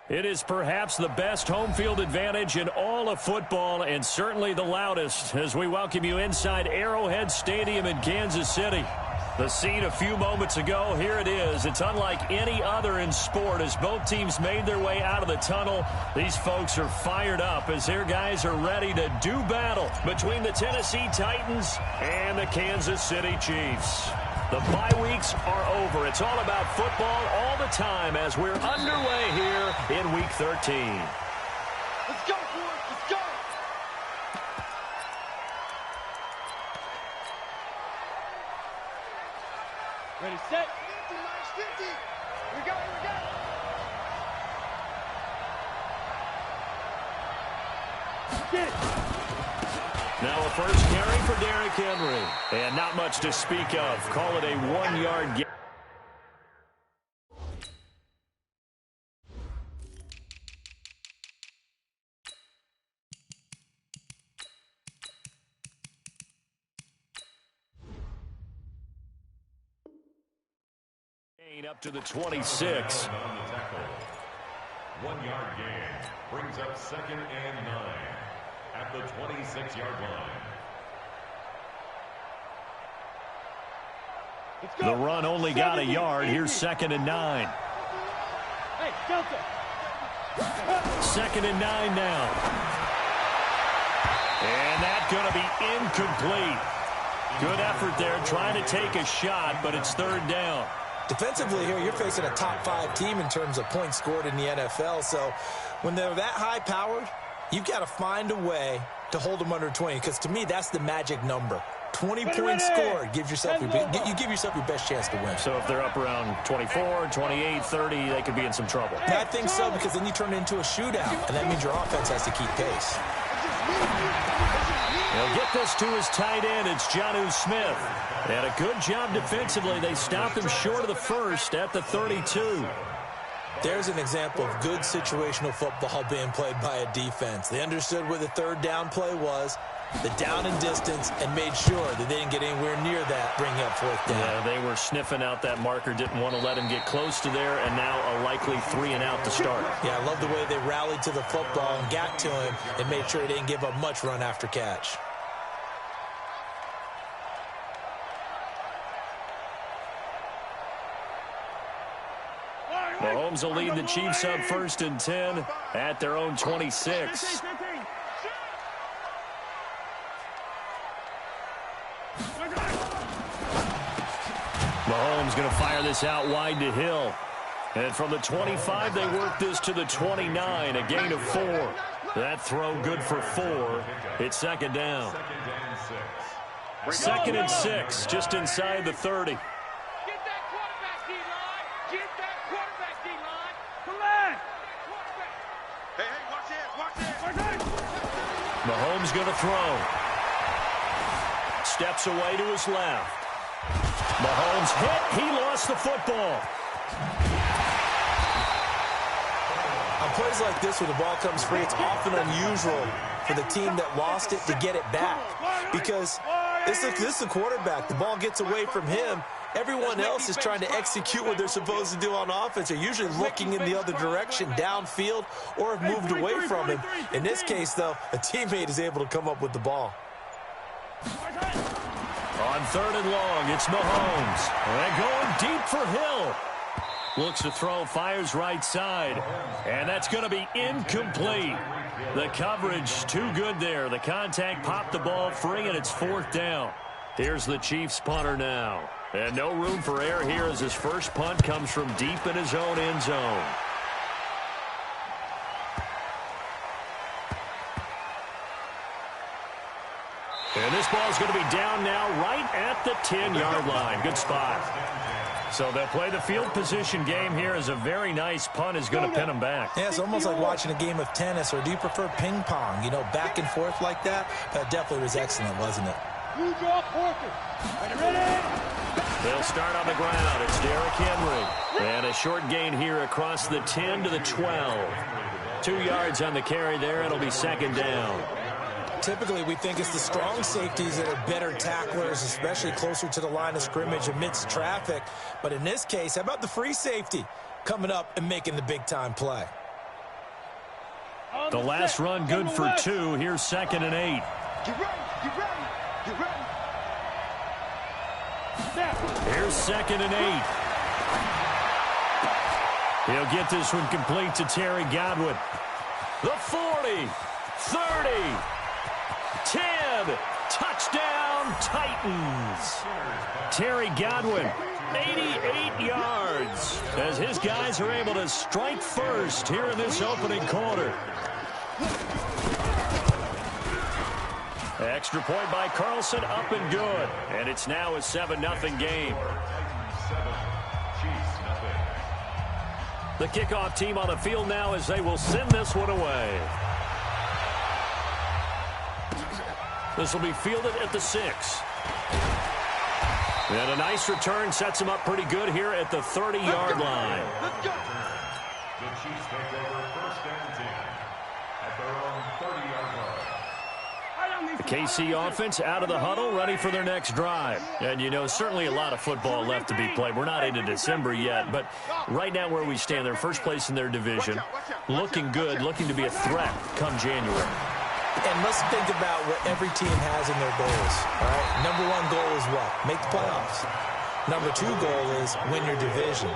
It is perhaps the best home field advantage in all of football, and certainly the loudest, as we welcome you inside Arrowhead Stadium in Kansas City. The scene a few moments ago, here it is. It's unlike any other in sport as both teams made their way out of the tunnel. These folks are fired up as their guys are ready to do battle between the Tennessee Titans and the Kansas City Chiefs. The bye weeks are over. It's all about football all the time as we're underway here in Week 13. Let's go, boys. Let's go. Ready, set. 50, minus 50. Here we go, here we go. Get it. Now a first carry for Derrick Henry. And not much to speak of. Call it a 1-yard gain. Up to the 26. 1-yard gain brings up 2nd and 9 at the 26-yard line. The run only got a yard. Here's 2nd and 9. Hey, Delta. 2nd and 9 now. And that's going to be incomplete. Good effort there trying to take a shot, but it's 3rd down. Defensively here, you're facing a top-5 team in terms of points scored in the NFL. So when they're that high-powered, you've got to find a way to hold them under 20. Because to me, that's the magic number. 20 points scored gives yourself you give yourself your best chance to win. So if they're up around 24, 28, 30, they could be in some trouble. Yeah, I think so, because then you turn it into a shootout, and that means your offense has to keep pace. He'll get this to his tight end. It's Jonnu Smith. And a good job defensively. They stopped him short of the first at the 32. There's an example of good situational football being played by a defense. They understood where the 3rd down play was, the down and distance, and made sure that they didn't get anywhere near that, bringing up 4th down. Yeah, they were sniffing out that marker, didn't want to let him get close to there, and now a likely 3 and out to start. Yeah, I love the way they rallied to the football and got to him and made sure he didn't give up much run after catch. Mahomes will lead the Chiefs up 1st and 10 at their own 26. Mahomes going to fire this out wide to Hill. And from the 25, they work this to the 29, a gain of 4. That throw good for 4. It's 2nd down. 2nd and 6, just inside the 30. Mahomes going to throw. Steps away to his left. Mahomes hit. He lost the football. On plays like this where the ball comes free, it's often unusual for the team that lost it to get it back. Because this is the quarterback. The ball gets away from him. Everyone else is trying to execute what they're supposed to do on offense. They're usually looking in the other direction, downfield, or have moved away from him. In this case, though, a teammate is able to come up with the ball. On 3rd and long, it's Mahomes. And going deep for Hill. Looks to throw, fires right side. And that's going to be incomplete. The coverage too good there. The contact popped the ball free, and it's 4th down. Here's the Chiefs punter now. And no room for error here as his first punt comes from deep in his own end zone. And this ball is going to be down now right at the 10-yard line. Good spot. So they'll play the field position game here as a very nice punt is going to pin them back. Yeah, it's almost like watching a game of tennis, or do you prefer ping pong? You know, back and forth like that? That definitely was excellent, wasn't it? You draw Porter. Ready? They'll start on the ground. It's Derrick Henry. And a short gain here across the 10 to the 12. 2 yards on the carry there. It'll be 2nd down. typically we think it's the strong safeties that are better tacklers, especially closer to the line of scrimmage amidst traffic. But in this case, how about the free safety coming up and making the big-time play? The last run good for 2. Here's 2nd and 8. Get ready, get ready, get ready. Here's 2nd and 8. He'll get this one complete to Terry Godwin. The 40, 30, 10, touchdown Titans. Terry Godwin, 88 yards, as his guys are able to strike first here in this opening quarter. Extra point by Carlson, up and good. And it's now a 7-0 game. The kickoff team on the field now as they will send this one away. This will be fielded at the 6. And a nice return sets them up pretty good here at the 30-yard line. Let's go. The Chiefs take over 1st and 10 at their own 30-yard line. The KC offense out of the huddle, ready for their next drive. And, you know, certainly a lot of football left to be played. We're not into December yet, but right now where we stand, they're first place in their division, looking good, looking to be a threat come January. And let's think about what every team has in their goals, all right? Number 1 goal is what? Make the playoffs. Number 2 goal is win your division.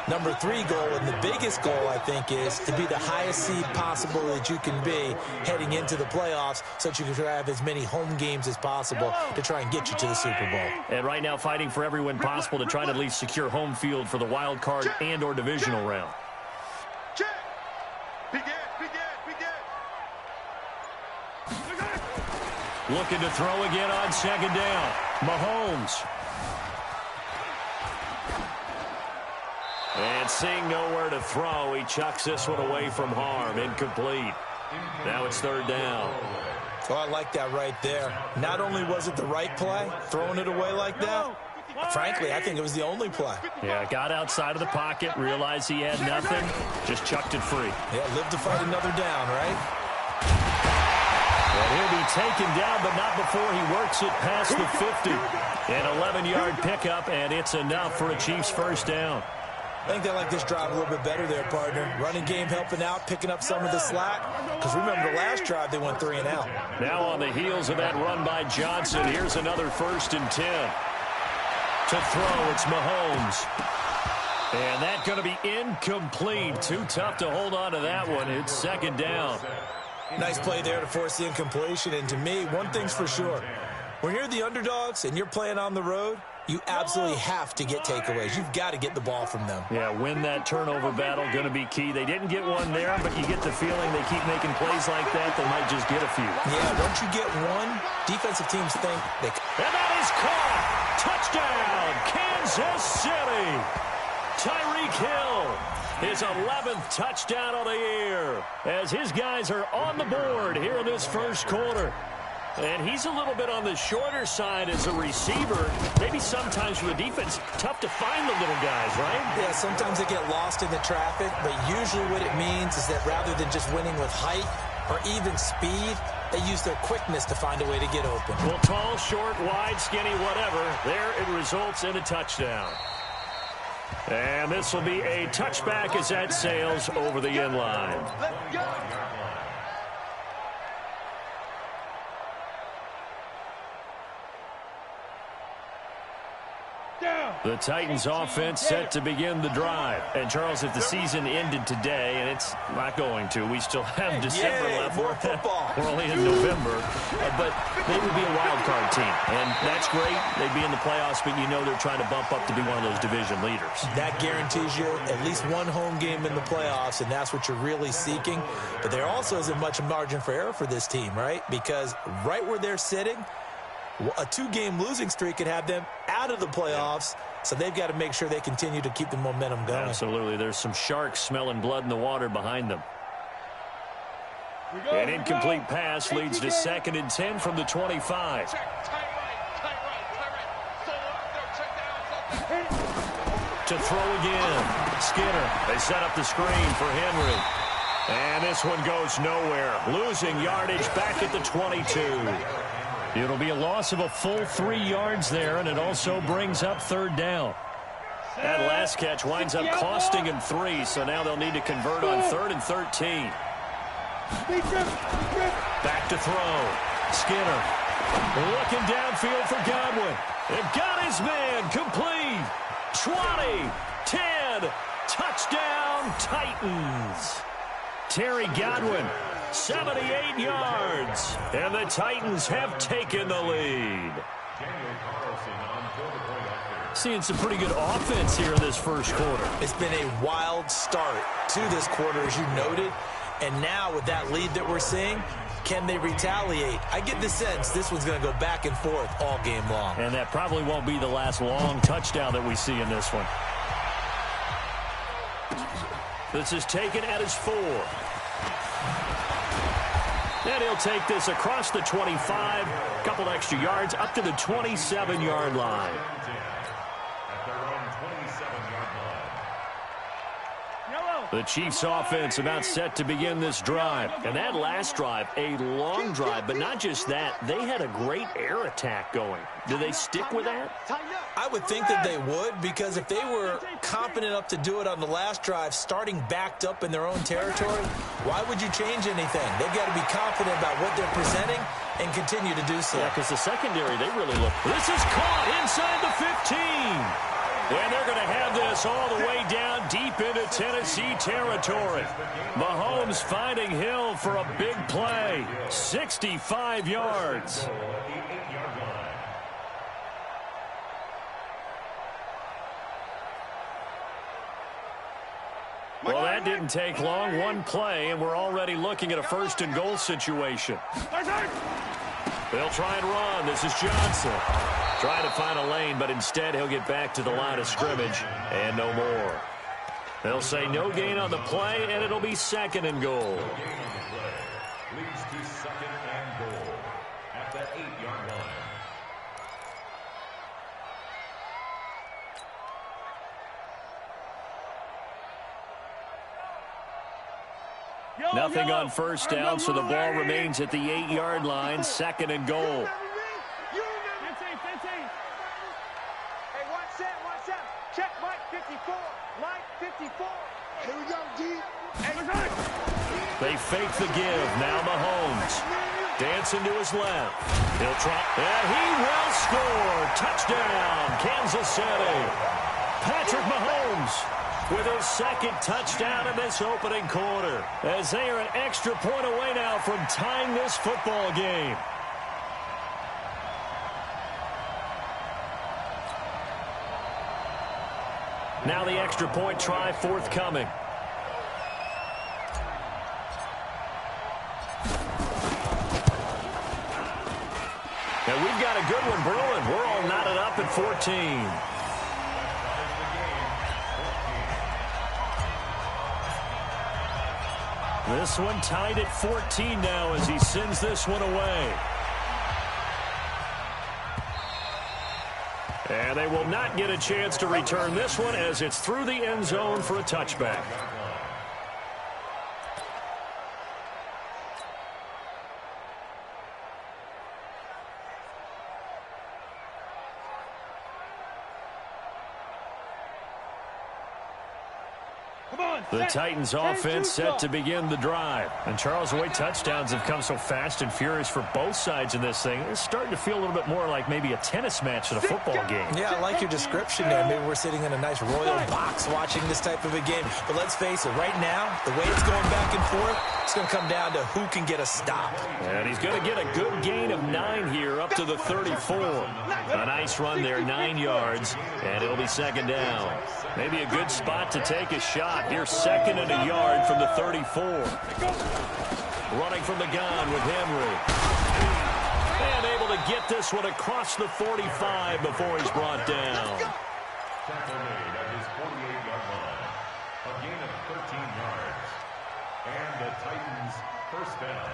Number 3 goal, and the biggest goal, I think, is to be the highest seed possible that you can be heading into the playoffs so that you can have as many home games as possible to try and get you to the Super Bowl. And right now fighting for every win possible to try to at least secure home field for the wild card and or divisional round. Check. Begin, begin, begin. Looking to throw again on 2nd down. Mahomes. And seeing nowhere to throw, he chucks this one away from harm. Incomplete. Now it's 3rd down. Oh, I like that right there. Not only was it the right play, throwing it away like that, frankly, I think it was the only play. Yeah, got outside of the pocket, realized he had nothing, just chucked it free. Yeah, live to fight another down, right? And he'll be taken down, but not before he works it past the 50. An 11-yard pickup, and it's enough for a Chiefs 1st down. I think they like this drive a little bit better there, partner. Running game helping out, picking up some of the slack. Because remember, the last drive, they went 3 and out. Now on the heels of that run by Johnson, here's another 1st and 10. To throw, it's Mahomes. And that's going to be incomplete. Too tough to hold on to that one. It's 2nd down. Nice play there to force the incompletion. And to me, one thing's for sure. When you're the underdogs and you're playing on the road, you absolutely have to get takeaways. You've got to get the ball from them. Yeah, win that turnover battle, going to be key. They didn't get one there, but you get the feeling they keep making plays like that, they might just get a few. Yeah, once you get one, defensive teams think they... And that is caught! Touchdown, Kansas City! Tyreek Hill, his 11th touchdown of the year, as his guys are on the board here in this 1st quarter. And he's a little bit on the shorter side as a receiver. Maybe sometimes for the defense, tough to find the little guys, right? Yeah, sometimes they get lost in the traffic, but usually what it means is that rather than just winning with height or even speed, they use their quickness to find a way to get open. Well, tall, short, wide, skinny, whatever, there it results in a touchdown. And this will be a touchback as that sails over the end line. Let's go. The Titans offense set to begin the drive. And, Charles, if the season ended today, and it's not going to, we still have December left. More football. We're only in November. But they would be a wild card team. And that's great. They'd be in the playoffs, but you know they're trying to bump up to be one of those division leaders. That guarantees you at least one home game in the playoffs, and that's what you're really seeking. But there also isn't much margin for error for this team, right? Because right where they're sitting, a 2-game losing streak could have them out of the playoffs, so they've got to make sure they continue to keep the momentum going. Absolutely. There's some sharks smelling blood in the water behind them. An incomplete pass leads to 2nd and 10 from the 25. To throw again. Skinner. They set up the screen for Henry. And this one goes nowhere. Losing yardage back at the 22. It'll be a loss of a full 3 yards there, and it also brings up third down. That last catch winds up costing him 3, so now they'll need to convert on 3rd and 13. Back to throw. Skinner looking downfield for Godwin. They've got his man complete. 20, 10, touchdown Titans. Terry Godwin, 78 yards, and the Titans have taken the lead. Seeing some pretty good offense here in this first quarter. It's been a wild start to this quarter, as you noted, and now with that lead that we're seeing, can they retaliate? I get the sense this one's going to go back and forth all game long. And that probably won't be the last long touchdown that we see in this one. This is taken at his 4. And he'll take this across the 25, a couple extra yards up to the 27-yard line. The Chiefs offense about set to begin this drive. And that last drive, a long drive, but not just that. They had a great air attack going. Do they stick with that? I would think that they would, because if they were confident enough to do it on the last drive, starting backed up in their own territory, why would you change anything? They've got to be confident about what they're presenting and continue to do so. Yeah, because the secondary, they really look. This is caught inside the 15. And they're going to have this all the way down deep into Tennessee territory. Mahomes finding Hill for a big play. 65 yards. Well, that didn't take long. One play, and we're already looking at a first and goal situation. They'll try and run. This is Johnson. Trying to find a lane, but instead he'll get back to the line of scrimmage and no more. They'll say no gain on the play, and it'll be second and goal. Leads to second and goal at the 8-yard line. Nothing on first down, so the ball remains at the 8-yard line, second and goal. Check Mike 54. Mike 54. Here we go, D. They fake the give. Now Mahomes. Dancing to his left. He'll try. And he will score. Touchdown, Kansas City. Patrick Mahomes with his second touchdown in this opening quarter, as they are an extra point away now from tying this football game. Now the extra point try forthcoming. And we've got a good one brewing. We're all knotted up at 14. This one tied at 14 now as he sends this one away. And they will not get a chance to return this one as it's through the end zone for a touchback. The Titans offense set to begin the drive. And Charles, the way touchdowns have come so fast and furious for both sides in this thing, it's starting to feel a little bit more like maybe a tennis match than a football game. Yeah, I like your description there. Maybe we're sitting in a nice royal box watching this type of a game. But let's face it, right now, the way it's going back and forth, it's going to come down to who can get a stop. And he's going to get a good gain of 9 here up to the 34. A nice run there, 9 yards, and it'll be second down. Maybe a good spot to take a shot. Here's second and a yard from the 34. Running from the gun with Henry. And able to get this one across the 45 before he's brought down. Tackle made at his 48-yard line. A gain of 13 yards. And the Titans first down.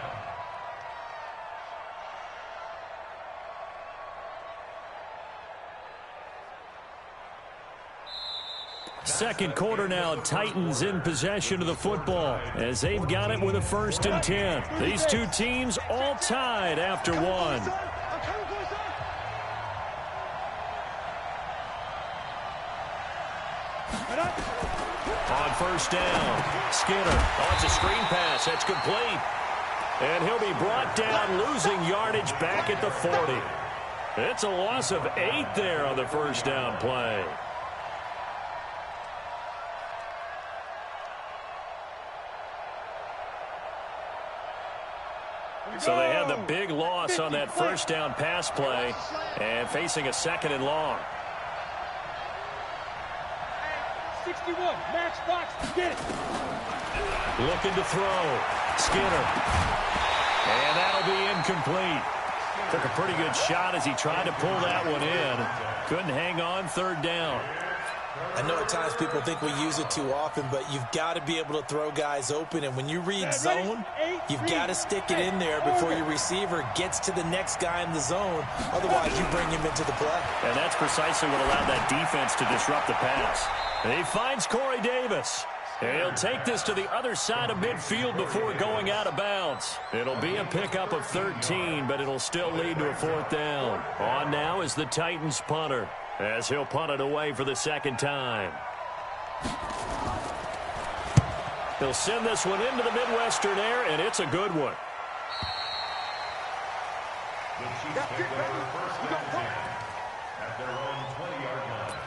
Second quarter now, Titans in possession of the football as they've got it with a 1st and 10. These two teams all tied after one. On 1st down, Skinner. Oh, it's a screen pass. That's complete. And he'll be brought down, losing yardage back at the 40. It's a loss of 8 there on the 1st down play. So they had the big loss on that 1st down pass play and facing a 2nd and long. 61, match box, get it. Looking to throw. Skinner. And that'll be incomplete. Took a pretty good shot as he tried to pull that one in. Couldn't hang on 3rd down. I know at times people think we use it too often, but you've got to be able to throw guys open. And when you read zone, you've got to stick it in there before your receiver gets to the next guy in the zone. Otherwise, you bring him into the play. And that's precisely what allowed that defense to disrupt the pass. He finds Corey Davis. And he'll take this to the other side of midfield before going out of bounds. It'll be a pickup of 13, but it'll still lead to a 4th down. On now is the Titans punter, as he'll punt it away for the 2nd time. He'll send this one into the Midwestern air, and it's a good one. The Chiefs take over 1st and 10 at their own 20-yard line.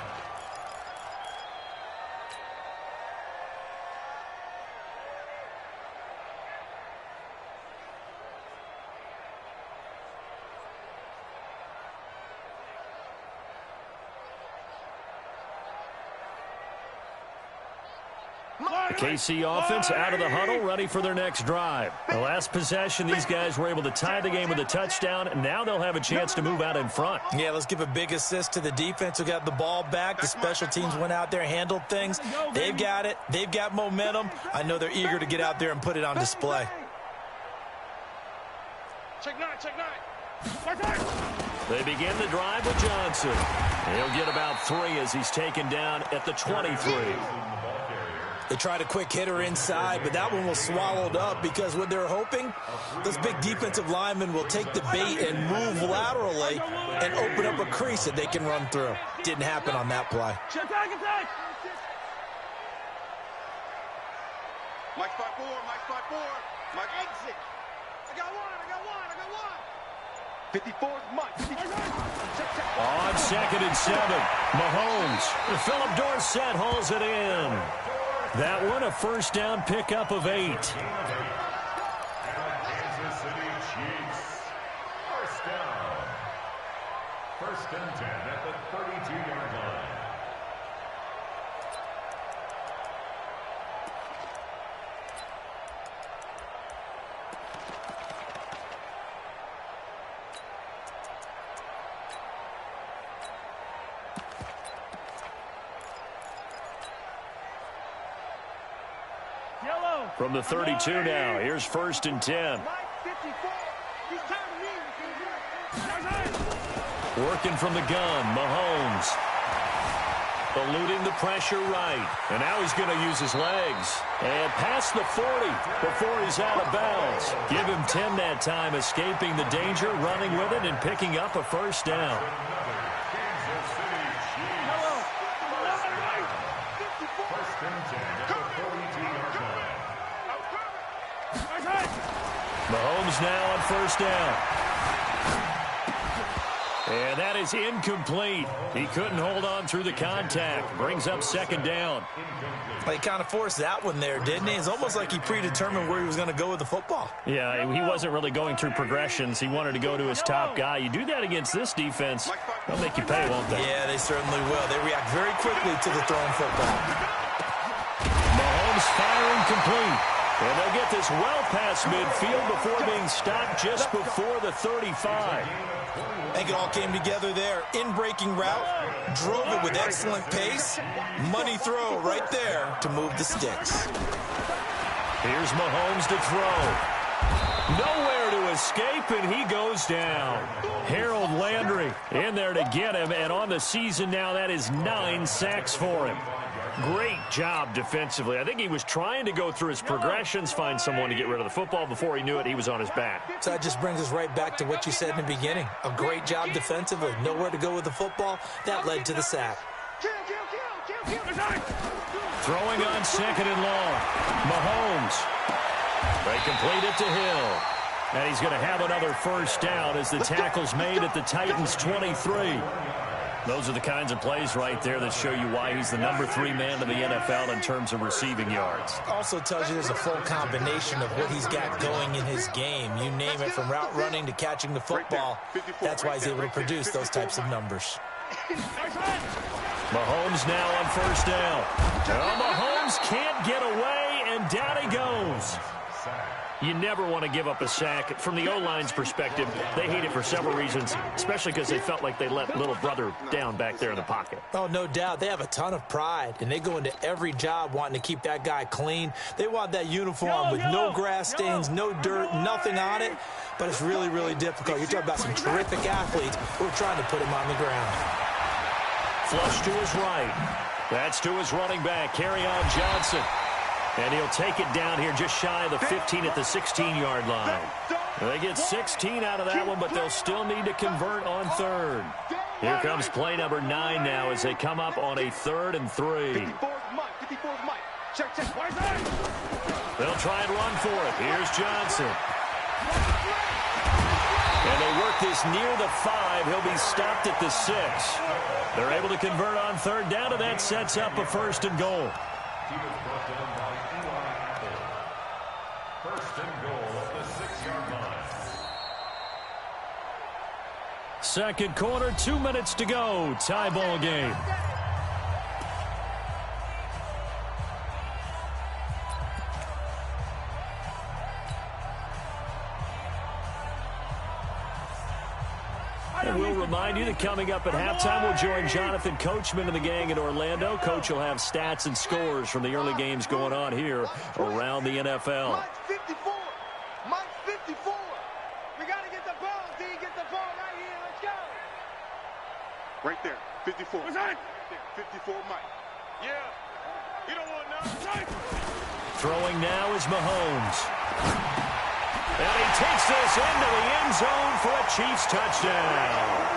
The KC offense out of the huddle, ready for their next drive. The last possession, these guys were able to tie the game with a touchdown, and now they'll have a chance to move out in front. Yeah, let's give a big assist to the defense who got the ball back. The special teams went out there, handled things. They've got it. They've got momentum. I know they're eager to get out there and put it on display. Check 9, check 9. They begin the drive with Johnson. He'll get about 3 as he's taken down at the 23. They tried a quick hitter inside, but that one was swallowed up because what they're hoping, those big defensive linemen will take the bait and move laterally and open up a crease that they can run through. Didn't happen on that play. Check back, attack. Mike spot 4, Mike spot 4. Mike Exit. I got one. 54th Mike. On 2nd and 7, Mahomes. Philip Dorsett hauls it in. That one a 1st down pickup of 8. Kansas City Chiefs. 1st down. 1st and 10 at the 32-yard line. From the 32 now, here's 1st and 10. Working from the gun, Mahomes. Eluding the pressure right. And now he's going to use his legs. And past the 40 before he's out of bounds. Give him 10 that time, escaping the danger, running with it, and picking up a 1st down. Kansas City Chiefs. 1st and 10 at the 42-yard line. Mahomes now on 1st down. And that is incomplete. He couldn't hold on through the contact. Brings up 2nd down. He kind of forced that one there, didn't he? It's almost like he predetermined where he was going to go with the football. Yeah, he wasn't really going through progressions. He wanted to go to his top guy. You do that against this defense, they'll make you pay, won't they? Yeah, they certainly will. They react very quickly to the thrown football. Mahomes firing complete. And they'll get this well past midfield before being stopped just before the 35. I think it all came together there. In-breaking route, drove it with excellent pace. Money throw right there to move the sticks. Here's Mahomes to throw. Nowhere to escape, and he goes down. Harold Landry in there to get him, and on the season now, that is 9 sacks for him. Great job defensively. I think he was trying to go through his progressions, find someone to get rid of the football. Before he knew it, he was on his back. So that just brings us right back to what you said in the beginning. A great job defensively. Nowhere to go with the football. That led to the sack. Throwing on second and long. Mahomes. They complete it to Hill. And he's going to have another first down as the tackle's made at the Titans' 23. Those are the kinds of plays right there that show you why he's the number 3 man in the NFL in terms of receiving yards. Also tells you there's a full combination of what he's got going in his game. You name it, from route running to catching the football. That's why he's able to produce those types of numbers. Mahomes now on first down. Oh, Mahomes can't get away, and down he goes. You never want to give up a sack. From the O-line's perspective, they hate it for several reasons, especially because they felt like they let little brother down back there in the pocket. Oh, no doubt. They have a ton of pride, and they go into every job wanting to keep that guy clean. They want that uniform with no grass stains, no dirt, nothing on it, but it's really, really difficult. You're talking about some terrific athletes who are trying to put him on the ground. Flush to his right. That's to his running back, Kerryon Johnson. And he'll take it down here just shy of the 15 at the 16-yard line. They get 16 out of that one, but they'll still need to convert on third. Here comes play number 9 now as they come up on a 3rd and 3. They'll try and run for it. Here's Johnson. And they work this near the 5. He'll be stopped at the 6. They're able to convert on third down, and that sets up a 1st and goal. First and goal at the 6-yard line. Second quarter, 2 minutes to go. Tie ball game. And we'll remind you that coming up at halftime, we'll join Jonathan Coachman and the gang in Orlando. Coach will have stats and scores from the early games going on here around the NFL. Mike's 54. Mike's 54. We got to get the ball, D. Get the ball right here. Let's go. Right there, 54. What's that? 54, Mike. Yeah. You don't want none. Throwing now is Mahomes. And he takes this into the end zone for a Chiefs touchdown.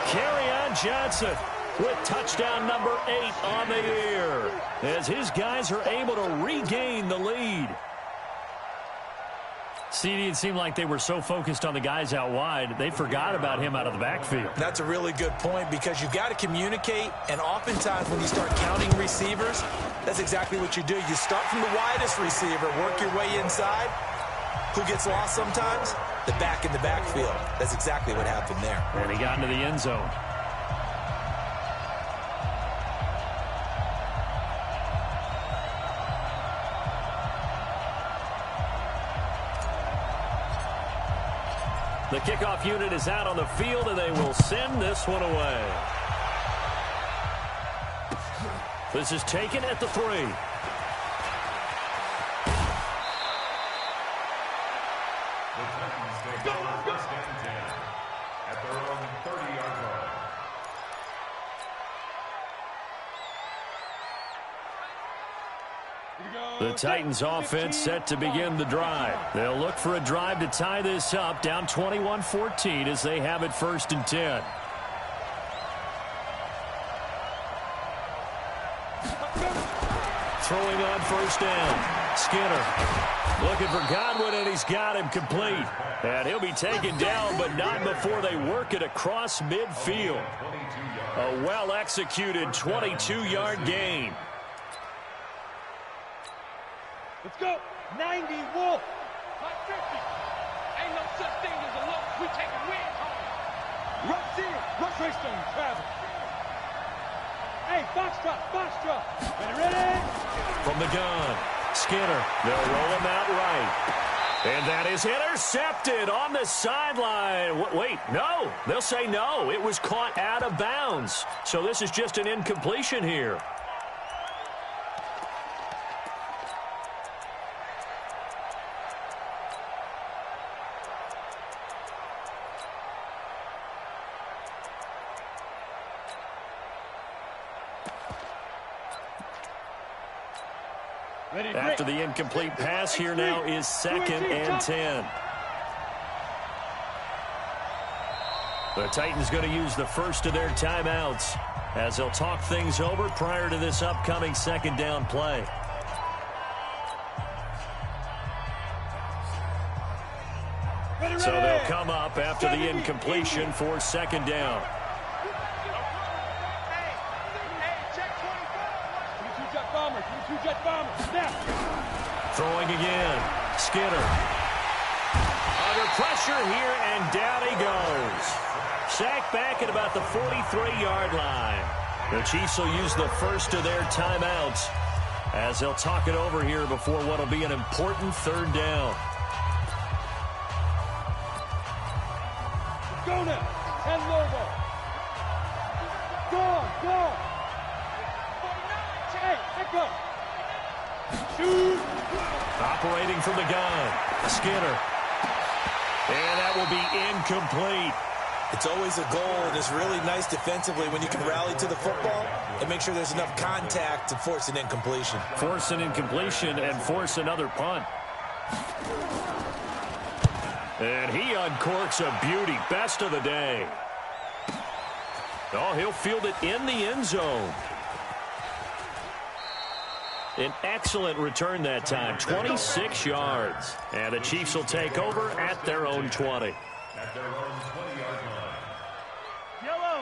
Kerryon Johnson with touchdown number 8 on the year as his guys are able to regain the lead. CD, it seemed like they were so focused on the guys out wide, they forgot about him out of the backfield. That's a really good point, because you've got to communicate, and oftentimes when you start counting receivers, that's exactly what you do. You start from the widest receiver, work your way inside. Who gets lost sometimes? The back in the backfield. That's exactly what happened there. And he got into the end zone. The kickoff unit is out on the field, and they will send this one away. This is taken at the 3. The Titans offense set to begin the drive. They'll look for a drive to tie this up, down 21-14 as they have it 1st and 10. Throwing on first down. Skinner looking for Godwin, and he's got him complete. And he'll be taken down, but not before they work it across midfield. A well-executed 22-yard gain. Let's go. 90 Wolf. Mike 50. Ain't no such thing as a look. We take a win home. Rush in. Rush Raystone. Travel. Hey, box drop. Ready? From the gun, Skinner. They'll roll him out right. And that is intercepted on the sideline. Wait, no. They'll say no. It was caught out of bounds. So this is just an incompletion here. After the incomplete pass, here now is 2nd and 10. The Titans going to use the first of their timeouts as they'll talk things over prior to this upcoming 2nd down play. So they'll come up after the incompletion for 2nd down. Throwing again. Skinner. Under pressure here, and down he goes. Sacked back at about the 43-yard line. The Chiefs will use the first of their timeouts as they'll talk it over here before what will be an important 3rd down. Go now. 10 logo. Go. Hey, let go. Shoot. Operating from the gun. Skinner. And that will be incomplete. It's always a goal, and it's really nice defensively when you can rally to the football and make sure there's enough contact to force an incompletion. Force an incompletion and force another punt. And he uncorks a beauty. Best of the day. Oh, he'll field it in the end zone. An excellent return that time. 26 yards. And the Chiefs will take over at their own 20. At their own 20-yard line.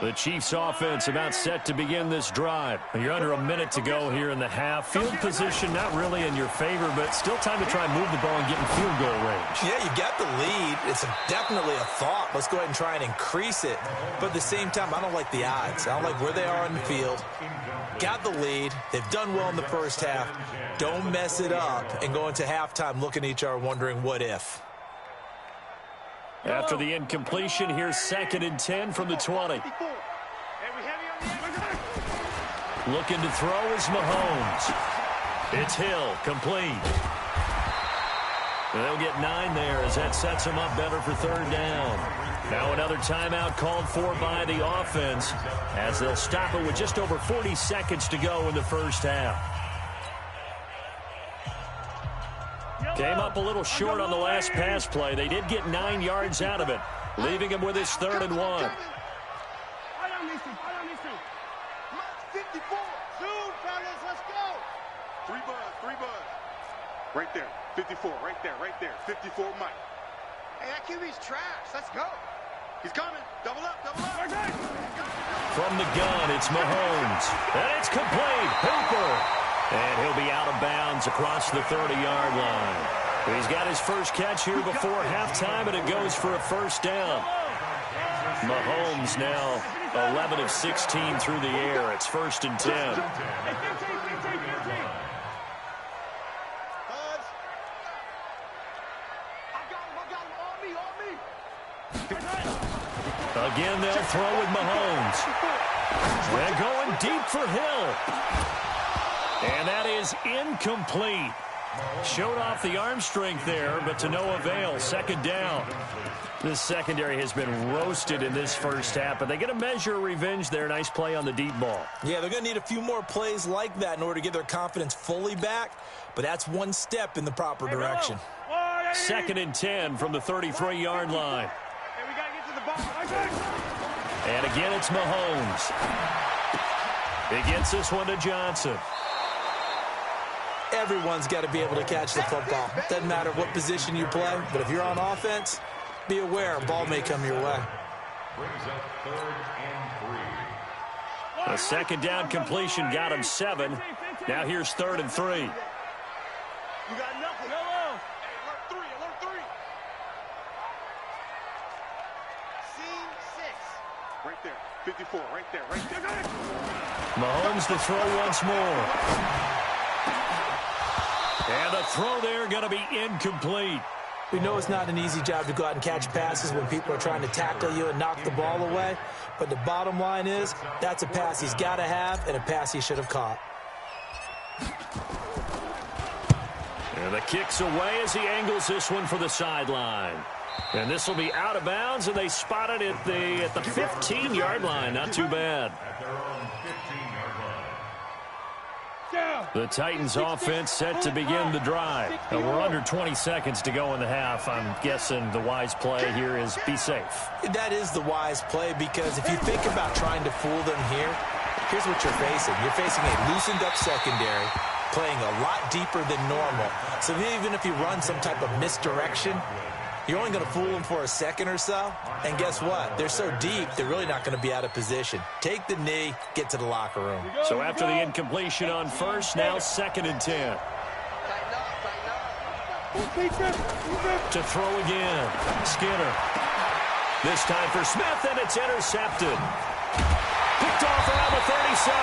The Chiefs offense about set to begin this drive. You're under a minute to go here in the half. Field position not really in your favor, but still time to try and move the ball and get in field goal range. Yeah, you got the lead. It's definitely a thought. Let's go ahead and try and increase it. But at the same time, I don't like the odds. I don't like where they are on the field. Got the lead. They've done well in the first half. Don't mess it up and go into halftime looking at each other wondering what if. After the incompletion, here's 2nd and 10 from the 20. Looking to throw is Mahomes. It's Hill, complete. They'll get 9 there as that sets them up better for 3rd down. Now another timeout called for by the offense as they'll stop it with just over 40 seconds to go in the first half. Came up a little short on the last pass play. They did get 9 yards out of it, leaving him with his 3rd and 1. 54. Soon, fellas, let's go. 3 buzz. Right there. 54, right there. 54, Mike. Hey, that QB's trash. Let's go. He's coming. Double up. From the gun, it's Mahomes. And it's complete. Hooper. And he'll be out of bounds across the 30-yard line. He's got his first catch here before halftime, and it goes for a 1st down. Mahomes now 11 of 16 through the air. It's 1st and 10. Again, they'll throw with Mahomes. They're going deep for Hill. And that is incomplete. Showed off the arm strength there, but to no avail. 2nd down. This secondary has been roasted in this first half, but they get a measure of revenge there. Nice play on the deep ball. Yeah, they're going to need a few more plays like that in order to get their confidence fully back, but that's one step in the proper direction. 2nd and 10 from the 33-yard line. And again, it's Mahomes. He gets this one to Johnson. Everyone's got to be able to catch the football. Doesn't matter what position you play, but if you're on offense, be aware a ball may come your way. Brings up 3rd and 3. A 2nd down completion got him 7. Now here's 3rd and 3. You got nothing. Hello. Hey, alert 3. Scene 6. Right there. 54, right there. Mahomes to throw once more. And the throw there going to be incomplete. We know it's not an easy job to go out and catch passes when people are trying to tackle you and knock the ball away. But the bottom line is that's a pass he's got to have and a pass he should have caught. And the kick's away as he angles this one for the sideline. And this will be out of bounds, and they spot it at the 15-yard line. Not too bad. At their own 15-yard line. Down. The Titans offense set to begin the drive. And we're under 20 seconds to go in the half. I'm guessing the wise play here is be safe. That is the wise play, because if you think about trying to fool them here, here's what you're facing. You're facing a loosened up secondary, playing a lot deeper than normal. So even if you run some type of misdirection, you're only going to fool them for a second or so. And guess what? They're so deep, they're really not going to be out of position. Take the knee, get to the locker room. So after the incompletion on first, now 2nd and 10. To throw again. Skinner. This time for Smith, and it's intercepted. Picked off around the 37.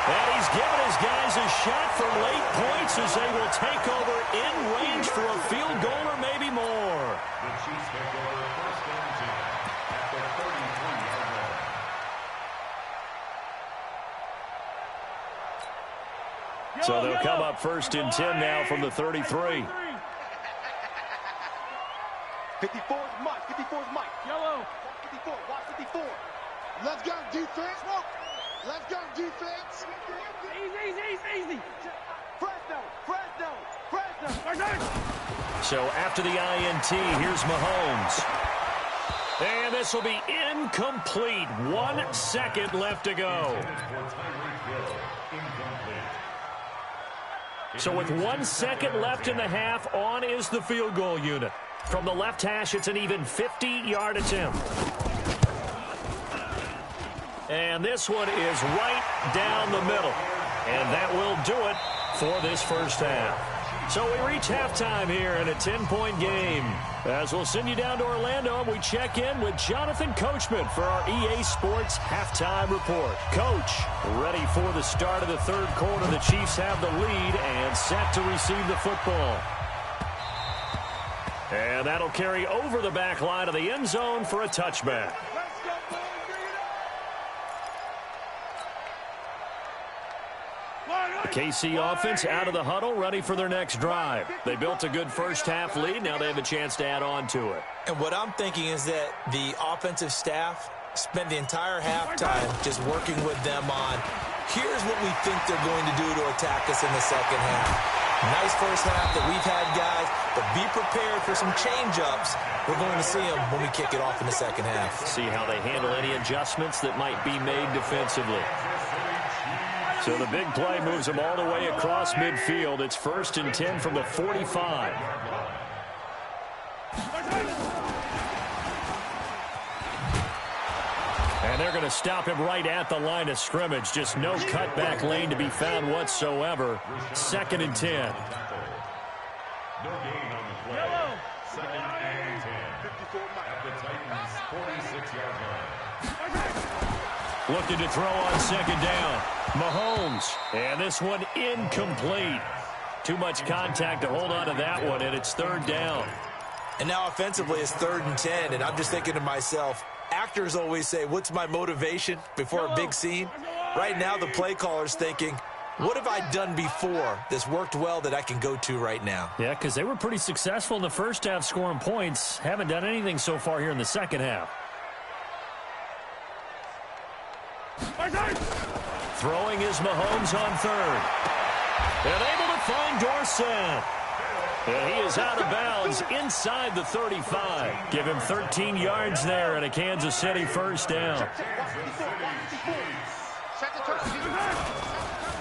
And he's given his guys a shot for late points as they will take over in range for a field goal or maybe more. The Chiefs take over 1st and 10 at the 33-yard line. So they'll come up 1st and 10 now from the 33. 54 is Mike. 54 is Mike. Yellow. Watch 54. Watch 54. Let's go, defense. Let's go, defense. Easy. Fresno. So after the INT, here's Mahomes. And this will be incomplete. 1 second left to go. So with 1 second left in the half, on is the field goal unit. From the left hash, it's an even 50-yard attempt. And this one is right down the middle. And that will do it for this first half. So we reach halftime here in a 10-point game. As we'll send you down to Orlando, and we check in with Jonathan Coachman for our EA Sports Halftime Report. Coach, ready for the start of the 3rd quarter. The Chiefs have the lead and set to receive the football. And that'll carry over the back line of the end zone for a touchback. The KC offense out of the huddle, ready for their next drive. They built a good first half lead. Now they have a chance to add on to it. And what I'm thinking is that the offensive staff spent the entire halftime just working with them on, here's what we think they're going to do to attack us in the second half. Nice first half that we've had, guys, but be prepared for some change-ups. We're going to see them when we kick it off in the second half. See how they handle any adjustments that might be made defensively. So the big play moves them all the way across midfield. It's 1st and 10 from the 45. And they're going to stop him right at the line of scrimmage. Just no cutback lane to be found whatsoever. 2nd and 10. No gain on the play. 2nd and 10. 54 at the Titans' 46-yard line. Looking to throw on 2nd down. Mahomes. And this one incomplete. Too much contact to hold on to that one, and it's 3rd down. And now offensively it's 3rd and 10, and I'm just thinking to myself, actors always say, what's my motivation before a big scene? Right now the play caller's thinking, what have I done before that's worked well that I can go to right now? Yeah, because they were pretty successful in the first half scoring points. Haven't done anything so far here in the second half. Throwing is Mahomes on 3rd. And able to find Dorsett. And he is out of bounds inside the 35. Give him 13 yards there and a Kansas City first down.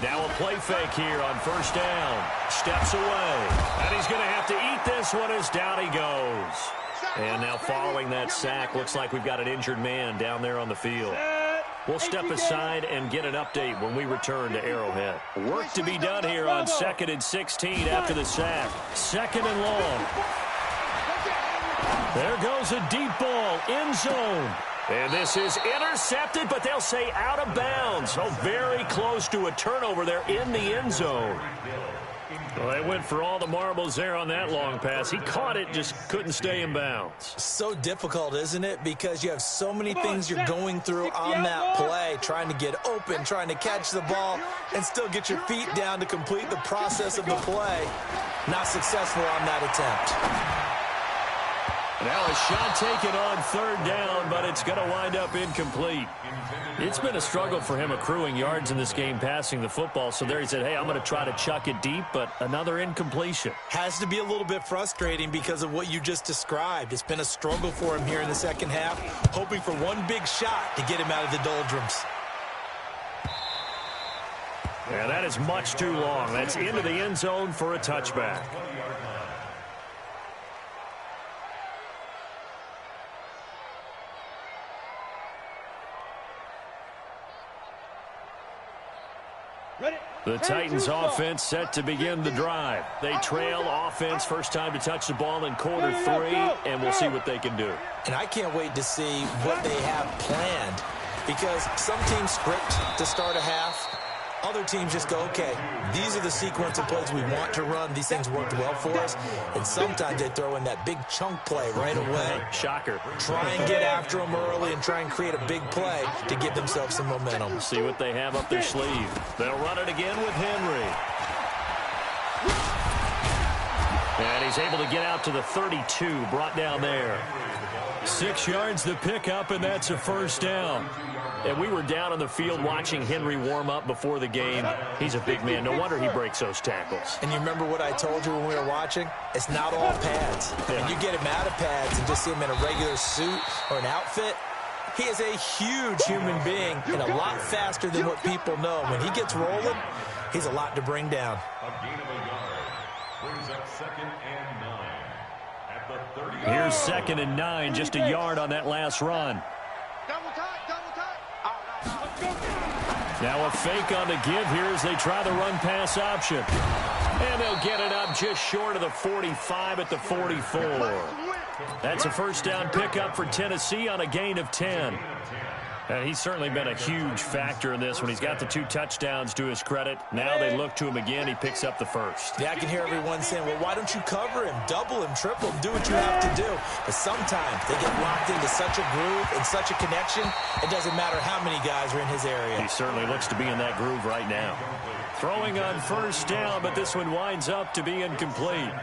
Now a play fake here on 1st down. Steps away. And he's going to have to eat this one as down he goes. And now following that sack, looks like we've got an injured man down there on the field. We'll step aside and get an update when we return to Arrowhead. Work to be done here on 2nd and 16 after the sack. 2nd and long. There goes a deep ball, end zone. And this is intercepted, but they'll say out of bounds. So very close to a turnover there in the end zone. Well, they went for all the marbles there on that long pass. He caught it, just couldn't stay in bounds. So difficult, isn't it? Because you have so many things you're going through on that play, trying to get open, trying to catch the ball, and still get your feet down to complete the process of the play. Not successful on that attempt. Now a shot taken on third down, but it's going to wind up incomplete. It's been a struggle for him accruing yards in this game passing the football. So there he said, hey, I'm going to try to chuck it deep, but another incompletion. Has to be a little bit frustrating because of what you just described. It's been a struggle for him here in the second half, hoping for one big shot to get him out of the doldrums. Yeah, that is much too long. That's into the end zone for a touchback. The Titans offense set to begin the drive. They trail offense first time to touch the ball in quarter 3, and we'll see what they can do. And I can't wait to see what they have planned, because some teams script to start a half. Other teams just go, okay, these are the sequence of plays we want to run. These things worked well for us. And sometimes they throw in that big chunk play right away. Shocker. Try and get after them early and try and create a big play to give themselves some momentum. See what they have up their sleeve. They'll run it again with Henry. And he's able to get out to the 32, brought down there. 6 yards the pickup, and that's a first down. And we were down on the field watching Henry warm up before the game. He's a big man. No wonder he breaks those tackles. And you remember what I told you when we were watching? It's not all pads. When you get him out of pads and just see him in a regular suit or an outfit, he is a huge human being and a lot faster than what people know. When he gets rolling, he's a lot to bring down. A gain of a yard brings up 2nd and 9 at the 30. Here's 2nd and 9, just a yard on that last run. Double tight. Now a fake on the give here as they try the run-pass option. And they'll get it up just short of the 45 at the 44. That's a first down pickup for Tennessee on a gain of 10. And he's certainly been a huge factor in this when he's got the 2 touchdowns to his credit. Now they look to him again. He picks up the first. Yeah, I can hear everyone saying, well, why don't you cover him, double him, triple him, do what you have to do. But sometimes they get locked into such a groove and such a connection, it doesn't matter how many guys are in his area. He certainly looks to be in that groove right now. Throwing on first down, but this one winds up to be incomplete.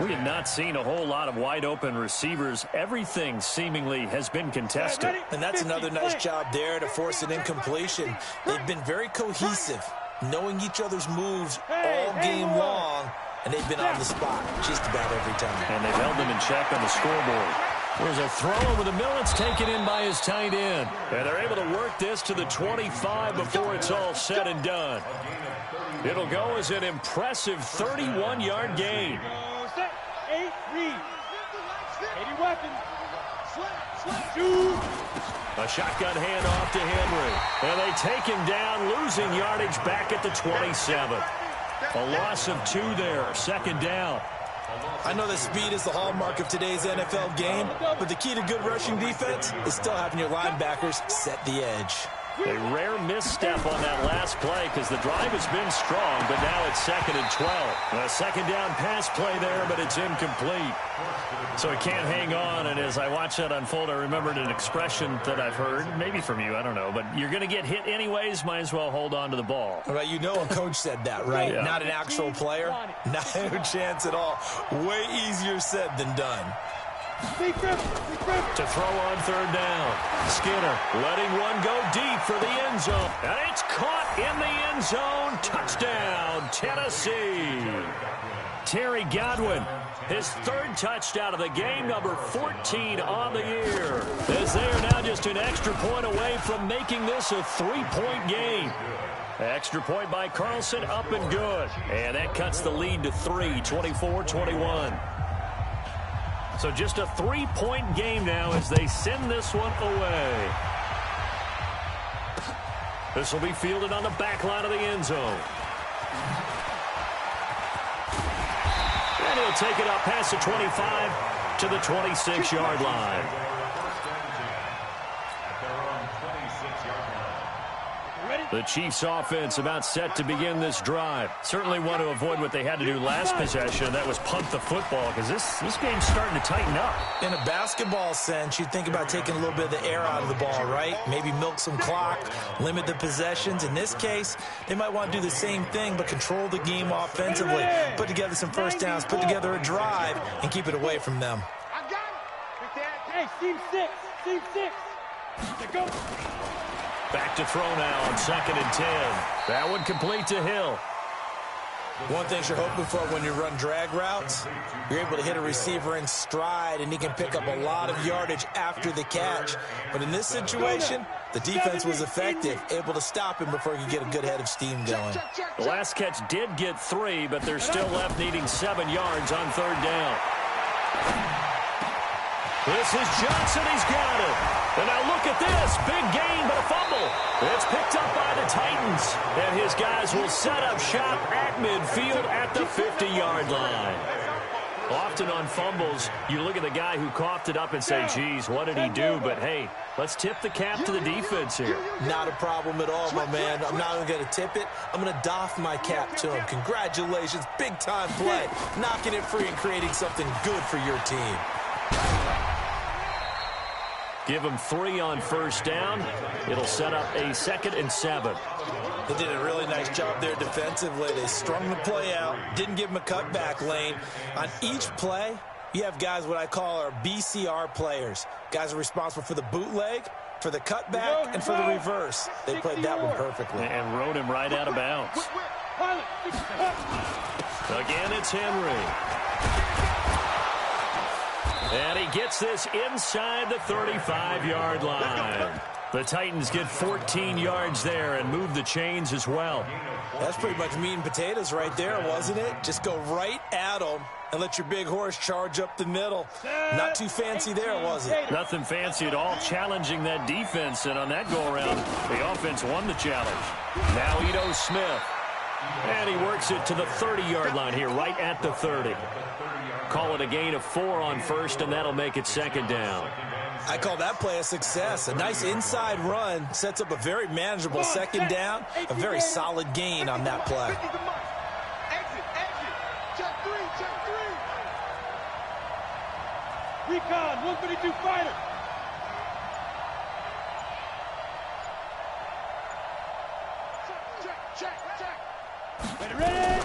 We have not seen a whole lot of wide-open receivers. Everything seemingly has been contested. And that's another nice job there to force an incompletion. They've been very cohesive, knowing each other's moves all game long, and they've been on the spot just about every time. And they've held them in check on the scoreboard. There's a throw over the middle. It's taken in by his tight end. And they're able to work this to the 25 before it's all said and done. It'll go as an impressive 31-yard gain. 8 read. 80 weapons. Shoot. A shotgun handoff to Henry. And they take him down, losing yardage back at the 27. A loss of 2 there. 2nd down. I know that speed is the hallmark of today's NFL game, but the key to good rushing defense is still having your linebackers set the edge. A rare misstep on that last play because the drive has been strong, but now it's 2nd and 12. A 2nd down pass play there, but it's incomplete. So he can't hang on, and as I watch that unfold, I remembered an expression that I've heard, maybe from you, I don't know, but you're going to get hit anyways, might as well hold on to the ball. Well, you know a coach said that, right? Yeah. Not an actual player. No chance at all. Way easier said than done. To throw on 3rd down. Skinner letting one go deep for the end zone. And it's caught in the end zone. Touchdown, Tennessee. Terry Godwin, his 3rd touchdown of the game, number 14 on the year. As they are now just an extra point away from making this a 3-point game. Extra point by Carlson, up and good. And that cuts the lead to 3, 24-21. So just a 3-point game now as they send this one away. This will be fielded on the back line of the end zone. And he'll take it up past the 25 to the 26-yard line. The Chiefs offense about set to begin this drive. Certainly want to avoid what they had to do last possession. That was punt the football because this game's starting to tighten up. In a basketball sense, you think about taking a little bit of the air out of the ball, right? Maybe milk some clock, limit the possessions. In this case, they might want to do the same thing but control the game offensively. Put together some first downs, put together a drive, and keep it away from them. Team 6. Team 6. They go. Back to throw now on 2nd and 10. That one complete to Hill. One thing you're hoping for when you run drag routes, you're able to hit a receiver in stride, and he can pick up a lot of yardage after the catch. But in this situation, the defense was effective, able to stop him before he could get a good head of steam going. The last catch did get 3, but they're still left needing 7 yards on 3rd down. This is Johnson. He's got it. And now look at this. Big gain, but a fumble. It's picked up by the Titans. And his guys will set up shop at midfield at the 50-yard line. Often on fumbles, you look at the guy who coughed it up and say, geez, what did he do? But, hey, let's tip the cap to the defense here. Not a problem at all, my man. I'm not even going to tip it. I'm going to doff my cap to him. Congratulations. Big-time play. Knocking it free and creating something good for your team. Give him 3 on 1st down. It'll set up a 2nd and 7. They did a really nice job there defensively. They strung the play out, didn't give him a cutback lane. On each play, you have guys what I call our BCR players. Guys are responsible for the bootleg, for the cutback, and for the reverse. They played that one perfectly. And rode him right out of bounds. Again, it's Henry. And he gets this inside the 35-yard line. The Titans get 14 yards there and move the chains as well. That's pretty much meat and potatoes right there, wasn't it? Just go right at them and let your big horse charge up the middle. Not too fancy there, was it? Nothing fancy at all, challenging that defense. And on that go-around, the offense won the challenge. Now Ito Smith. And he works it to the 30-yard line here, right at the 30. Call it a gain of 4 on 1st, and that'll make it 2nd down. I call that play a success. A nice inside run sets up a very manageable 2nd down, a very solid gain on that play. Exit. Check 3. Recon, 132 fighter. Check. Ready.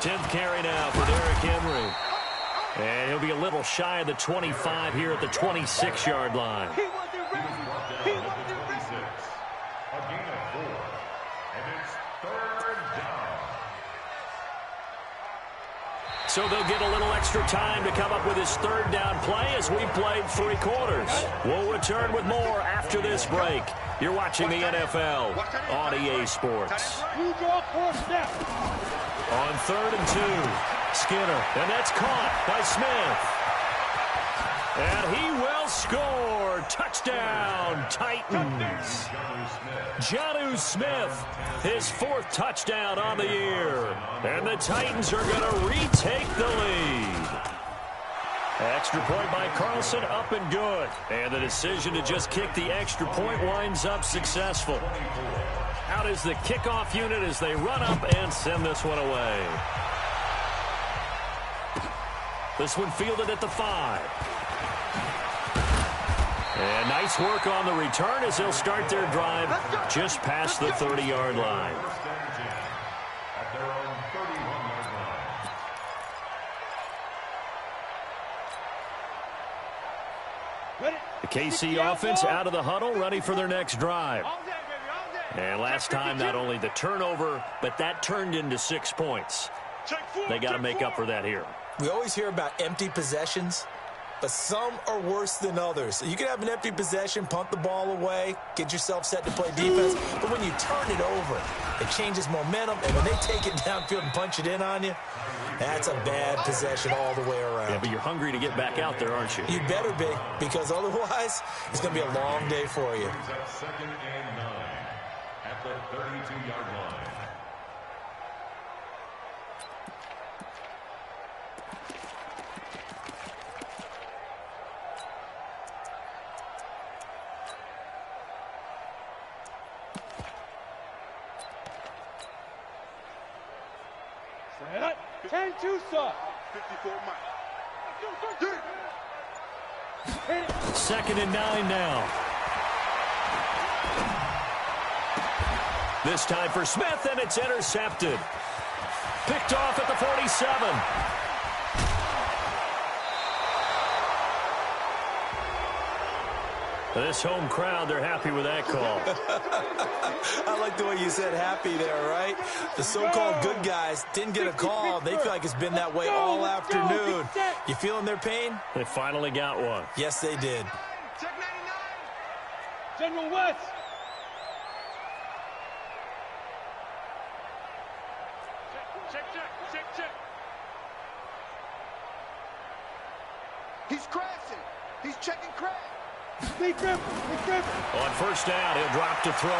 10th carry now for Derrick Henry. And he'll be a little shy of the 25 here at the 26-yard line. He wasn't ready. A gain of 4. And it's 3rd down. So they'll get a little extra time to come up with his 3rd down play as we played 3 quarters. We'll return with more after this break. You're watching the NFL on EA Sports. You draw 4 steps. On 3rd and 2. Skinner, and that's caught by Smith. And he will score. Touchdown, Titans. Jonnu Smith, his 4th touchdown on the year. And the Titans are going to retake the lead. Extra point by Carlson, up and good. And the decision to just kick the extra point winds up successful. Out is the kickoff unit as they run up and send this one away. This one fielded at the 5. And nice work on the return as they'll start their drive just past the 30-yard line. At their own 31-yard line. The KC offense out of the huddle, ready for their next drive. And last time, not only the turnover, but that turned into 6 points. They got to make up for that here. We always hear about empty possessions, but some are worse than others. You can have an empty possession, punt the ball away, get yourself set to play defense, but when you turn it over, it changes momentum, and when they take it downfield and punch it in on you, that's a bad possession all the way around. Yeah, but you're hungry to get back out there, aren't you? You better be, because otherwise, it's going to be a long day for you. 2nd and 9 at the 32-yard line. Set. 10-2 soft. 54 Mike. 2nd and 9 now. This time for Smith, and it's intercepted. Picked off at the 47. This home crowd, they're happy with that call. I like the way you said happy there, right? The so-called good guys didn't get a call. They feel like it's been that way all afternoon. You feeling their pain? They finally got one. Yes, they did. Check 99. General West. Check. He's crashing. He's checking crash. Big grip. On first down, he'll drop to throw.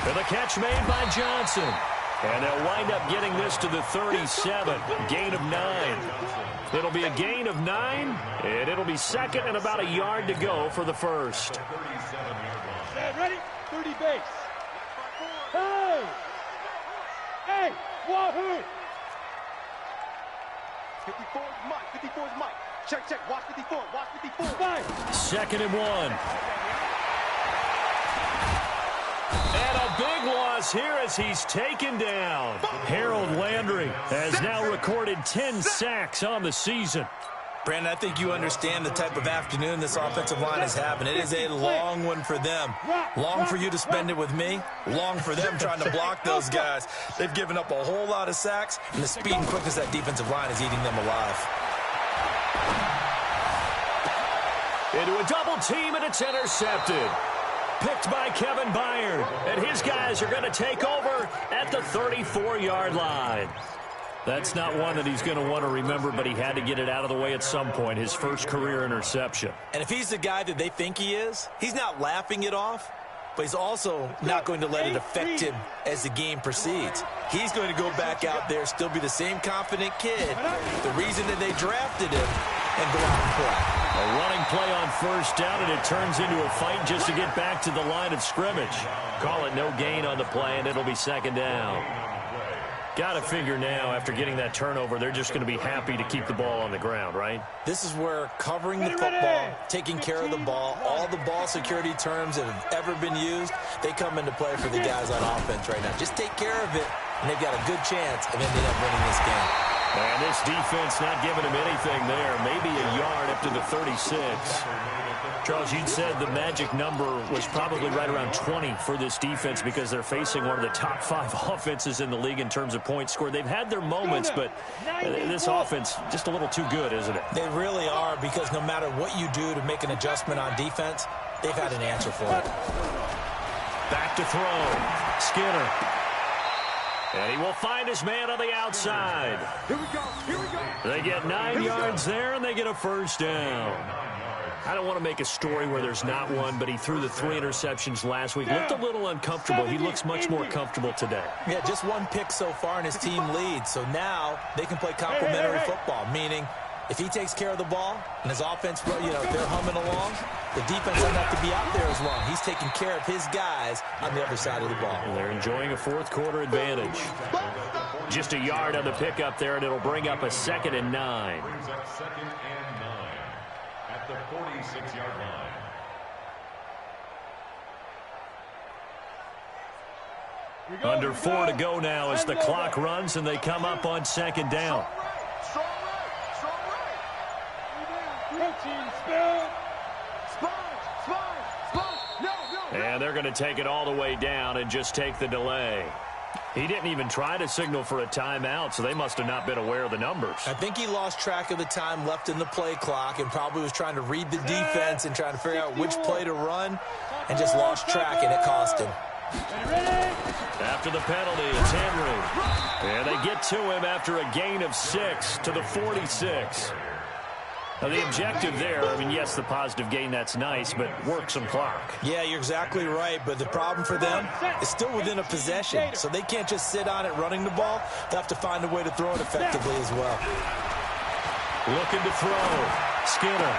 And the catch made by Johnson. And they'll wind up getting this to the 37. Gain of 9. It'll be a gain of 9, and it'll be second and about a yard to go for the first. Stand ready. 30 base. Hey, Wahoo! 54 is Mike. 54 is Mike. Check. Watch 54. Watch 54. 5. Second and 1. And a big loss here as he's taken down. Harold Landry has now recorded 10 sacks on the season. Brandon, I think you understand the type of afternoon this offensive line is having. It is a long one for them. Long for you to spend it with me. Long for them trying to block those guys. They've given up a whole lot of sacks, and the speed and quickness of that defensive line is eating them alive. Into a double team, and it's intercepted. Picked by Kevin Byard. And his guys are going to take over at the 34-yard line. That's not one that he's going to want to remember, but he had to get it out of the way at some point, his first career interception. And if he's the guy that they think he is, he's not laughing it off, but he's also not going to let it affect him as the game proceeds. He's going to go back out there, still be the same confident kid, the reason that they drafted him, and go out and play. A running play on first down, and it turns into a fight just to get back to the line of scrimmage. Call it no gain on the play, and it'll be second down. Got to figure now, after getting that turnover, they're just going to be happy to keep the ball on the ground, right? This is where covering the football, taking care of the ball, all the ball security terms that have ever been used, they come into play for the guys on offense right now. Just take care of it, and they've got a good chance of ending up winning this game. And this defense not giving him anything there. Maybe a yard up to the 36. Charles, you'd said the magic number was probably right around 20 for this defense because they're facing one of the top 5 offenses in the league in terms of points scored. They've had their moments, but this offense just a little too good, isn't it? They really are, because no matter what you do to make an adjustment on defense, they've had an answer for it. Back to throw. Skinner. And he will find his man on the outside. Here we go. They get 9 yards there, and they get a first down. I don't want to make a story where there's not one, but he threw the 3 interceptions last week. Looked a little uncomfortable. He looks much more comfortable today. Yeah, just 1 pick so far, and his team leads. So now they can play complementary football, meaning if he takes care of the ball and his offense, if they're humming along, the defense doesn't have to be out there as long. He's taking care of his guys on the other side of the ball. And they're enjoying a fourth quarter advantage. Just a yard on the pickup there, and it'll bring up a 2nd and 9. Brings up 2nd and 9 at the 46-yard line. Under 4 to go now as the clock runs, and they come up on 2nd down. Strong right. Protein spill. No. And they're going to take it all the way down and just take the delay. He didn't even try to signal for a timeout, so they must have not been aware of the numbers. I think he lost track of the time left in the play clock and probably was trying to read the defense and trying to figure out which play to run, and just lost track, and it cost him. After the penalty, it's Henry. And they get to him after a gain of 6 to the 46. Now, the objective there, yes, the positive gain, that's nice, but work some clock. Yeah, you're exactly right, but the problem for them is still within a possession, so they can't just sit on it running the ball. They'll have to find a way to throw it effectively as well. Looking to throw. Skinner.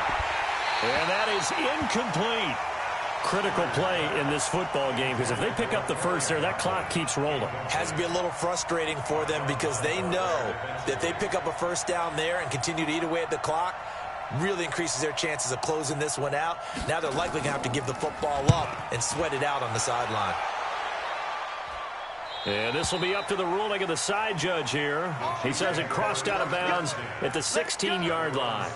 And that is incomplete. Critical play in this football game, because if they pick up the first there, that clock keeps rolling. Has to be a little frustrating for them because they know that if they pick up a first down there and continue to eat away at the clock, really increases their chances of closing this one out. Now they're likely going to have to give the football up and sweat it out on the sideline. And this will be up to the ruling of the side judge here. He says it crossed out of bounds at the 16-yard line.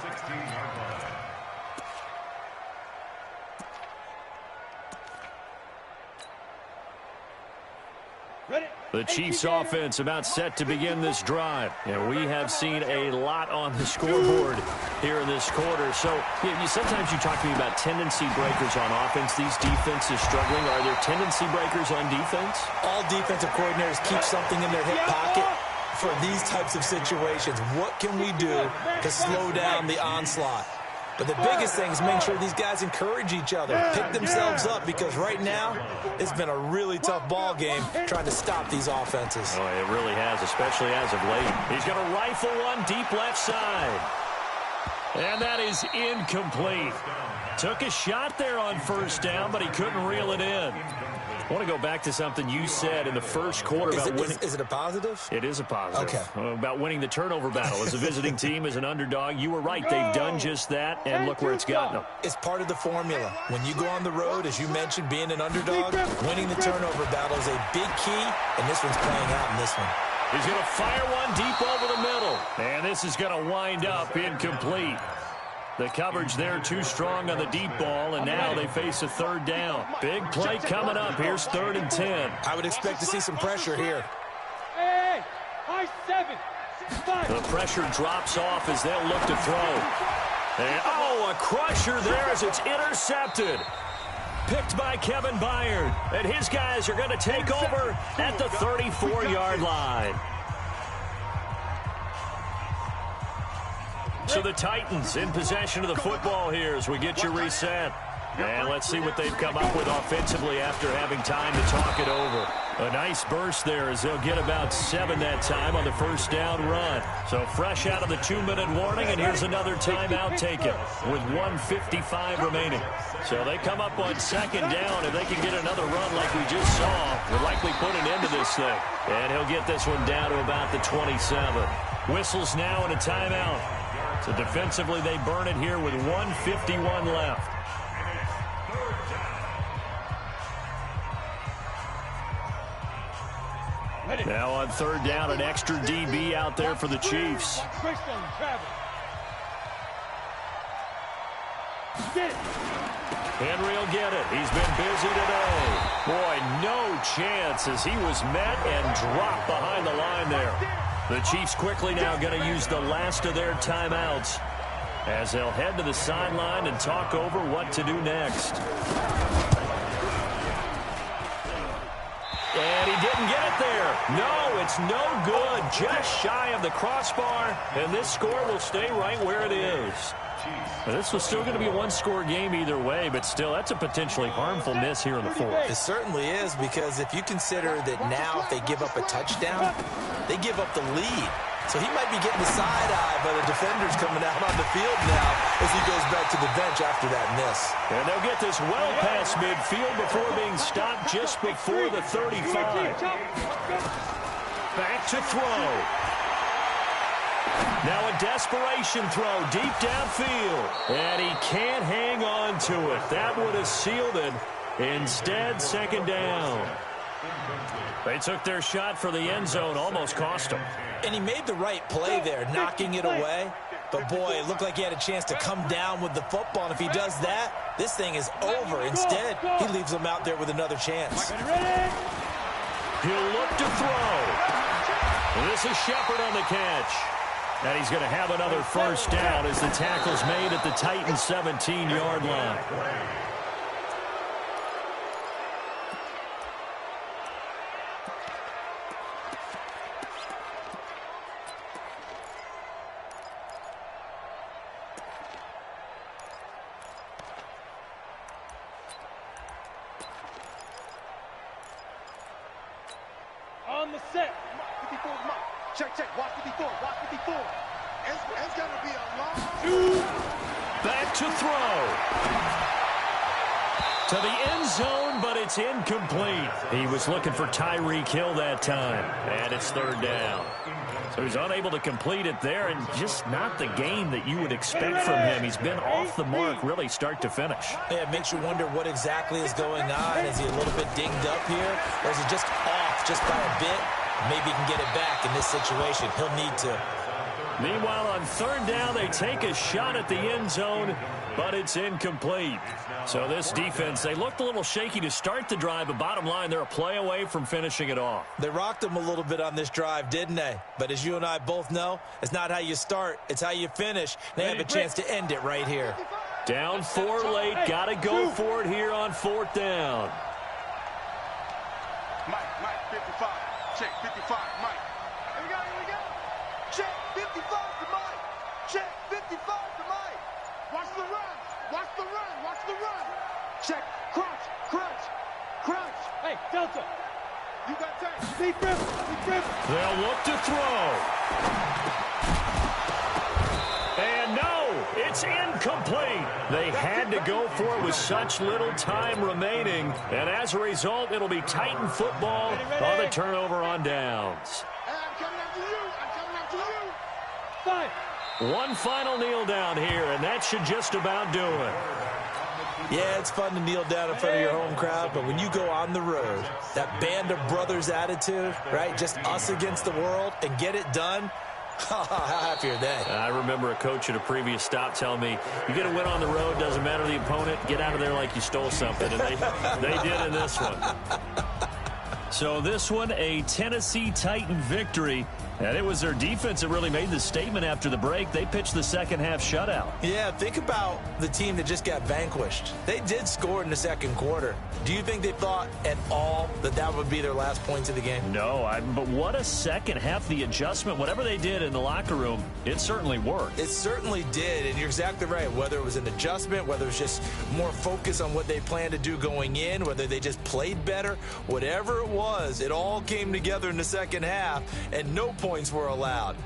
The Chiefs offense about set to begin this drive. And we have seen a lot on the scoreboard here in this quarter. So sometimes you talk to me about tendency breakers on offense. These defenses struggling. Are there tendency breakers on defense? All defensive coordinators keep something in their hip pocket for these types of situations. What can we do to slow down the onslaught? But the biggest thing is making sure these guys encourage each other, pick themselves up, because right now it's been a really tough ball game trying to stop these offenses. Oh, it really has, especially as of late. He's going to rifle one deep left side. And that is incomplete. Took a shot there on first down, but he couldn't reel it in. I want to go back to something you said in the first quarter about winning. Is it a positive? It is a positive. Okay. About winning the turnover battle as a visiting team, as an underdog. You were right. They've done just that, and look where it's gotten them. It's part of the formula. When you go on the road, as you mentioned, being an underdog, winning the turnover battle is a big key, and this one's playing out in this one. He's going to fire one deep over the middle, and this is going to wind up incomplete. The coverage there too strong on the deep ball, and now they face a third down. Big play coming up. Here's 3rd and 10. I would expect to see some pressure here. Hey, high 7. The pressure drops off as they'll look to throw. And, a crusher there as it's intercepted. Picked by Kevin Byard. And his guys are going to take over at the 34-yard line. So the Titans in possession of the football here as we get you reset. And let's see what they've come up with offensively after having time to talk it over. A nice burst there as they'll get about 7 that time on the first down run. So fresh out of the 2-minute warning, and here's another timeout taken with 1:55 remaining. So they come up on 2nd down. If they can get another run like we just saw, would likely put an end to this thing. And he'll get this one down to about the 27. Whistles now and a timeout. So defensively, they burn it here with 1:51 left. Now on 3rd down, an extra DB out there for the Chiefs. Henry will get it. He's been busy today. Boy, no chance as he was met and dropped behind the line there. The Chiefs quickly now going to use the last of their timeouts as they'll head to the sideline and talk over what to do next. And he didn't get it there. No, it's no good. Just shy of the crossbar, and this score will stay right where it is. This was still going to be a one-score game either way, but still, that's a potentially harmful miss here in the 4th. It certainly is, because if you consider that now if they give up a touchdown, they give up the lead. So he might be getting the side-eye by the defenders coming out on the field now as he goes back to the bench after that miss. And they'll get this well past midfield before being stopped just before the 35. Back to throw. Now a desperation throw deep downfield. And he can't hang on to it. That would have sealed it. Instead, 2nd down. They took their shot for the end zone, almost cost them. And he made the right play there, knocking it away. But, boy, it looked like he had a chance to come down with the football. And if he does that, this thing is over. Instead, he leaves them out there with another chance. He'll look to throw. This is Shepard on the catch. And he's going to have another first down as the tackle's made at the Titans' 17-yard line. On the set. 54, check, watch 54, watch 54. It's going to be a long... Back to throw. To the end zone, but it's incomplete. He was looking for Tyreek Hill that time. And it's 3rd down. So he's unable to complete it there, and just not the game that you would expect from him. He's been off the mark really start to finish. Yeah, it makes you wonder what exactly is going on. Is he a little bit dinged up here, or is he just off just by a bit? Maybe he can get it back in this situation. He'll need to. Meanwhile, on third down, they take a shot at the end zone, but it's incomplete. So this defense, they looked a little shaky to start the drive, but bottom line, they're a play away from finishing it off. They rocked them a little bit on this drive, didn't they? But as you and I both know, it's not how you start, it's how you finish. They have a chance to end it right here. Down 4 late, got to go for it here on fourth down. Mike, 55. Check, 55, Mike. Here we go. Check, 55 to Mike. Check, 55 to Mike. Watch the run. Check, crunch. Hey, Delta. You got time. Deep rip. They'll look to throw. And no, it's incomplete. They had to go for it with such little time remaining. And as a result, it'll be Titan football on the turnover on downs. Hey, I'm coming after you. 5. One final kneel down here, and that should just about do it. Yeah, it's fun to kneel down in front of your home crowd, but when you go on the road, that band of brothers attitude, right, just us against the world, and get it done, how happy are they? I remember a coach at a previous stop telling me, you get a win on the road, doesn't matter the opponent, get out of there like you stole something, and they did in this one. So this one, a Tennessee Titan victory. And it was their defense that really made the statement after the break. They pitched the second half shutout. Yeah, think about the team that just got vanquished. They did score in the second quarter. Do you think they thought at all that that would be their last points of the game? No, but what a second half. The adjustment, whatever they did in the locker room, it certainly worked. It certainly did, and you're exactly right. Whether it was an adjustment, whether it was just more focus on what they planned to do going in, whether they just played better, whatever it was, it all came together in the second half, and no points were allowed.